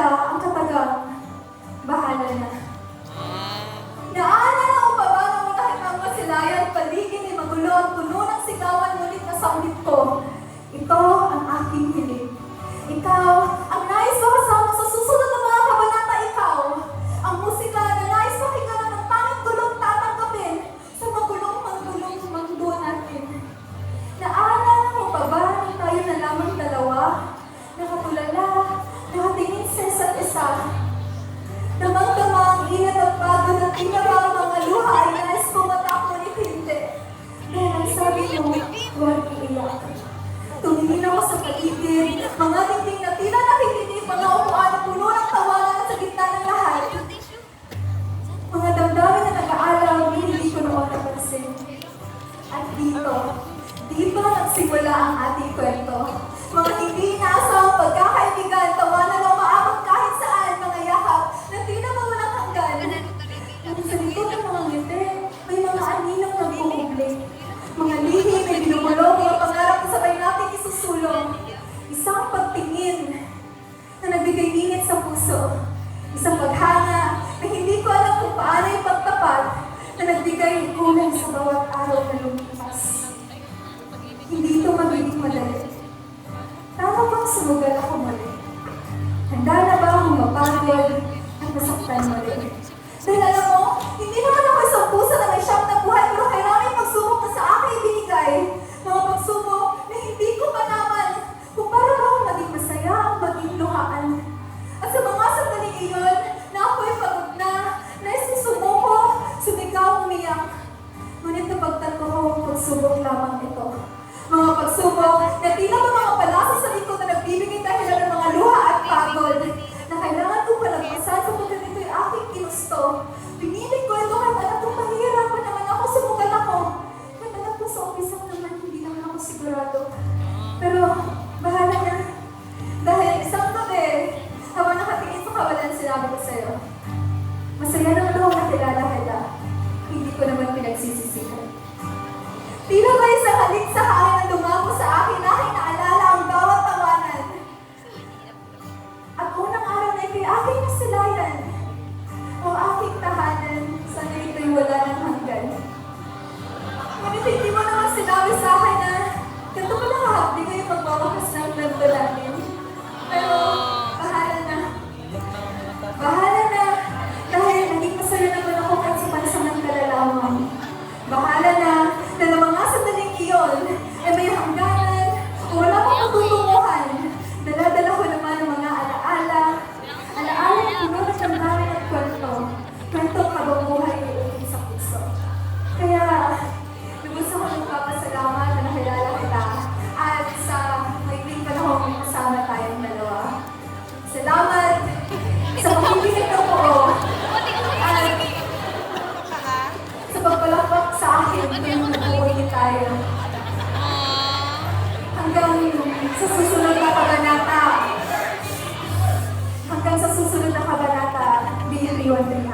pala ang katagang bahala na. Naaalala ko pa ba nung unahit ang masilayan, paligid ay magulo at puno ng sigawan, ngunit nasa ulit ko, ito ang aking hiling. Ikaw, ang nais ko kasama sa susunod na mga kabanata, ikaw, ang musika na nais pakinggan ng tanging gulong tatanggapin sa magulong mundo natin. Naaalala mo pa ba nung tayo na lamang dalawa, nakatulala, nakatingin sa isa't isa, damang-dama ang inat at pagod at tinaba ang mga luha ay nais ko matakbo ni hindi. Dahil ang sabi mo, huwag iiyak. Tumingin ako sa paligid, mga dingding na tila nakikinig, mga upuan na puno ng tawanan at sa gitna ng lahat. Mga damdamin na nag-aalaw, hindi ko noon napansin. At dito nagsimula ang ating kwento. Mga hindi inaasahang pagkakaibigan, tawanan na umaabot kahit saan, mga yakap na tila mawalang hanggan. At sa likod ng mga ngiti, may mga aninang nagpupublik. Mga lihim ay binubulong, mga pangarap na sabay natin isusulong. Isang pagtingin na nagbigay init sa puso. Isang paghanga na hindi ko alam kung paano yung pagtapat na nagbigay kulay sa bawat araw na lumipas. Hindi ito magiging madali. Tama bang sumugal ako muli? Handa na ba akong mapagod at masaktan muli? Dahil alam mo, hindi naman ako isang pusa na may siyam na buhay, pero kailangan yung pagsubok na sa akin ibinigay. Mga pagsubok na hindi ko malaman kung paano ba akong maging masaya ang maging luhaan. At sa mga sandaling iyon, na ako'y pagod na isusumuko, sumigaw, umiyak. Ngunit napagtanto ko ang pagsubok lamang ito. Mga pagsubok na tila ba mga palasa sa likod na nagbibigay dahilan ng mga luha at pagod na kailangan kong palagpasan sapagkat ito'y aking ginusto. Pinilit ko ito kahit alam kong mahihirapan naman ako, sumugal ako. Kahit alam ko sa umpisang naman hindi naman ako sigurado. Pero bahala na. Dahil isang gabi, habang nakatingin sa kawalan, sinabi ko sa'yo, masaya naman ako nakilala kita. Hindi ko naman pinagsisisihan. Tila ba isang halik sa hangin na lumango sa akin, aking naalala ang bawat tawanan. At unang araw na ito'y aking nasilayan. O aking tahanan, sana ito'y wala ng hanggan. Ngunit hindi mo naman sinabi sa akin na ganito ko nakahapdi ngayon magbawakas ng ganda natin. Pero bahala na. Bahala na. Dahil naging masaya naman ako kahit sa pansamantala lamang. Bahala na ng mga sandaling iyon ay may hangganan o wala pang patutunguhan. Dala-dala ko naman ng mga alaala. Alaala na puno ng damdamin at kwento. Kwentong habang buhay ay ulit sa puso. Kaya, lubos ako nagpapasalamat na nakilala kita at sa maikling panahon kasama tayong dalawa. Salamat sa pagkikinig ng buo at sa pagpalakpak sa akin kung nabuhay tayo. Hanggang sa susunod na kabanata. Hanggang sa susunod na kabanata, Bihiri 139.